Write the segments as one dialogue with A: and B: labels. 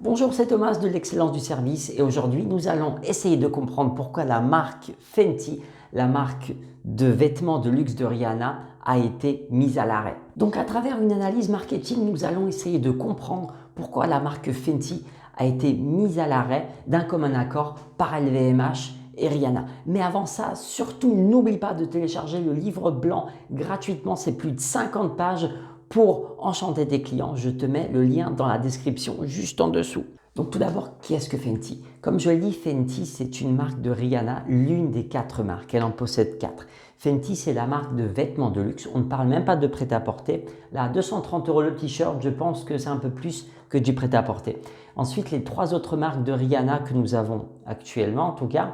A: Bonjour, c'est Thomas de l'excellence du service et aujourd'hui nous allons essayer de comprendre pourquoi la marque Fenty, la marque de vêtements de luxe de Rihanna, a été mise à l'arrêt. Donc à travers une analyse marketing, nous allons essayer de comprendre pourquoi la marque Fenty a été mise à l'arrêt d'un commun accord par LVMH et Rihanna. Mais avant ça, surtout n'oublie pas de télécharger le livre blanc gratuitement, c'est plus de 50 pages pour enchanter tes clients. Je te mets le lien dans la description juste en dessous. Donc tout d'abord, qui est-ce que Fenty? Comme je l'ai dit, Fenty c'est une marque de Rihanna, l'une des 4 marques. Elle en possède 4. Fenty c'est la marque de vêtements de luxe. On ne parle même pas de prêt-à-porter. Là, 230 € le t-shirt, je pense que c'est un peu plus que du prêt-à-porter. Ensuite, les 3 autres marques de Rihanna que nous avons actuellement, en tout cas,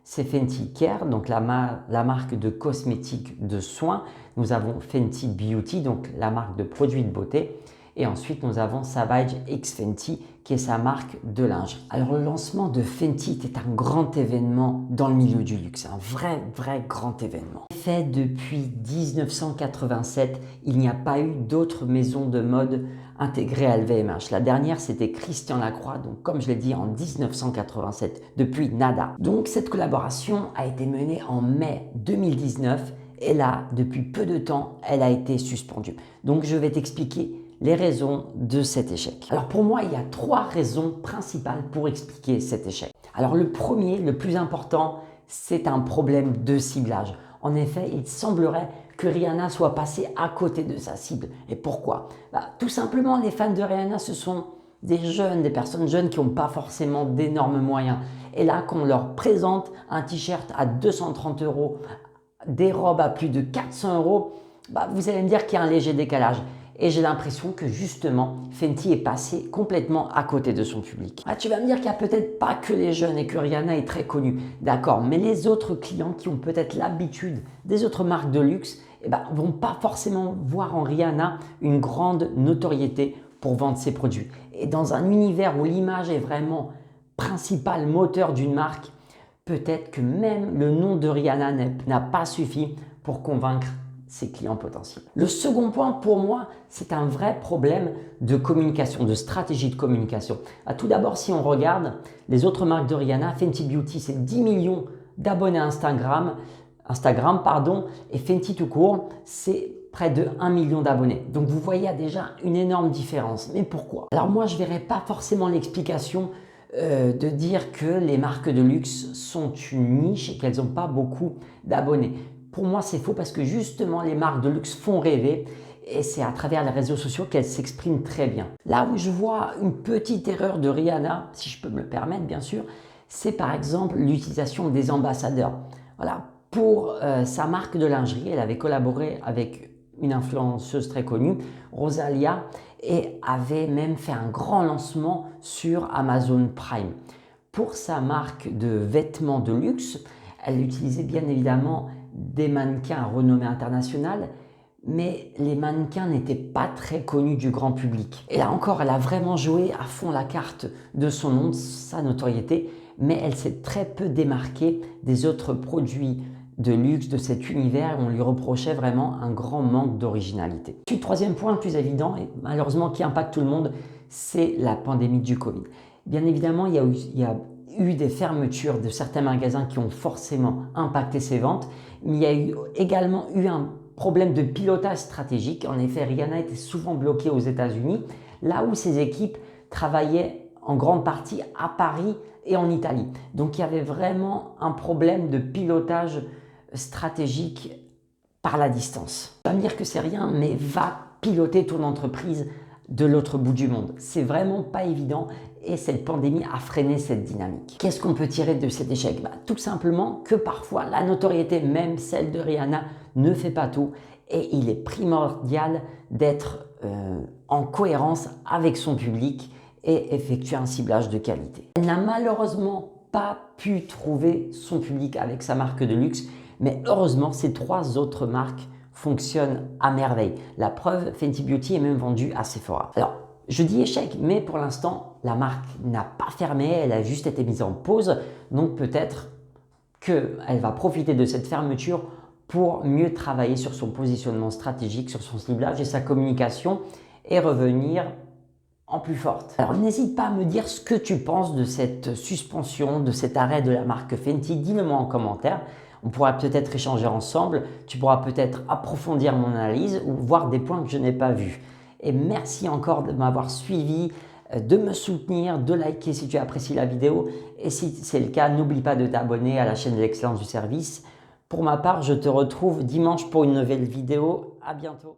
A: c'est Fenty Care, donc la marque de cosmétiques de soins. Nous avons Fenty Beauty, donc la marque de produits de beauté. Et ensuite, nous avons Savage X Fenty, qui est sa marque de lingerie. Alors, le lancement de Fenty était un grand événement dans le milieu du luxe, un vrai grand événement. Fait depuis 1987, il n'y a pas eu d'autres maisons de mode intégrées à LVMH. La dernière, c'était Christian Lacroix, donc comme je l'ai dit, en 1987, depuis nada. Donc, cette collaboration a été menée en mai 2019 et là, depuis peu de temps, elle a été suspendue. Donc, je vais t'expliquer les raisons de cet échec. Alors pour moi, il y a 3 raisons principales pour expliquer cet échec. Alors le premier, le plus important, c'est un problème de ciblage. En effet, il semblerait que Rihanna soit passée à côté de sa cible. Et pourquoi? Tout simplement, les fans de Rihanna, ce sont des jeunes, des personnes jeunes qui n'ont pas forcément d'énormes moyens. Et là, qu'on leur présente un t-shirt à 230 €, des robes à plus de 400 €, vous allez me dire qu'il y a un léger décalage. Et j'ai l'impression que justement, Fenty est passé complètement à côté de son public. Tu vas me dire qu'il n'y a peut-être pas que les jeunes et que Rihanna est très connue. D'accord, mais les autres clients qui ont peut-être l'habitude des autres marques de luxe vont pas forcément voir en Rihanna une grande notoriété pour vendre ses produits. Et dans un univers où l'image est vraiment principal moteur d'une marque, peut-être que même le nom de Rihanna n'a pas suffi pour convaincre ses clients potentiels. Le second point pour moi, c'est un vrai problème de communication, de stratégie de communication. Tout d'abord, si on regarde les autres marques de Rihanna, Fenty Beauty, c'est 10 millions d'abonnés Instagram, et Fenty tout court, c'est près de 1 million d'abonnés. Donc vous voyez, il y a déjà une énorme différence. Mais pourquoi? Alors moi, je ne verrais pas forcément l'explication de dire que les marques de luxe sont une niche et qu'elles n'ont pas beaucoup d'abonnés. Pour moi, c'est faux parce que justement, les marques de luxe font rêver et c'est à travers les réseaux sociaux qu'elles s'expriment très bien. Là où je vois une petite erreur de Rihanna, si je peux me le permettre bien sûr, c'est par exemple l'utilisation des ambassadeurs. Voilà, pour sa marque de lingerie, elle avait collaboré avec une influenceuse très connue, Rosalia, et avait même fait un grand lancement sur Amazon Prime. Pour sa marque de vêtements de luxe, elle utilisait bien évidemment des mannequins à renommée internationale, mais les mannequins n'étaient pas très connus du grand public. Et là encore, elle a vraiment joué à fond la carte de son nom, de sa notoriété, mais elle s'est très peu démarquée des autres produits de luxe de cet univers. On lui reprochait vraiment un grand manque d'originalité. Le troisième point le plus évident, et malheureusement qui impacte tout le monde, c'est la pandémie du Covid. Bien évidemment, il y a eu des fermetures de certains magasins qui ont forcément impacté ses ventes, mais il y a également eu un problème de pilotage stratégique. En effet, Rihanna était souvent bloquée aux États-Unis, là où ses équipes travaillaient en grande partie à Paris et en Italie. Donc il y avait vraiment un problème de pilotage stratégique par la distance. Tu vas me dire que c'est rien, mais va piloter ton entreprise de l'autre bout du monde. C'est vraiment pas évident et cette pandémie a freiné cette dynamique. Qu'est-ce qu'on peut tirer de cet échec? Tout simplement que parfois la notoriété, même celle de Rihanna, ne fait pas tout et il est primordial d'être en cohérence avec son public et effectuer un ciblage de qualité. Elle n'a malheureusement pas pu trouver son public avec sa marque de luxe, mais heureusement, ces 3 autres marques fonctionne à merveille. La preuve, Fenty Beauty est même vendue à Sephora. Alors, je dis échec, mais pour l'instant, la marque n'a pas fermé, elle a juste été mise en pause. Donc peut-être qu'elle va profiter de cette fermeture pour mieux travailler sur son positionnement stratégique, sur son ciblage et sa communication et revenir en plus forte. Alors n'hésite pas à me dire ce que tu penses de cette suspension, de cet arrêt de la marque Fenty. Dis-le-moi en commentaire. On pourra peut-être échanger ensemble. Tu pourras peut-être approfondir mon analyse ou voir des points que je n'ai pas vus. Et merci encore de m'avoir suivi, de me soutenir, de liker si tu apprécies la vidéo. Et si c'est le cas, n'oublie pas de t'abonner à la chaîne de l'excellence du service. Pour ma part, je te retrouve dimanche pour une nouvelle vidéo. À bientôt.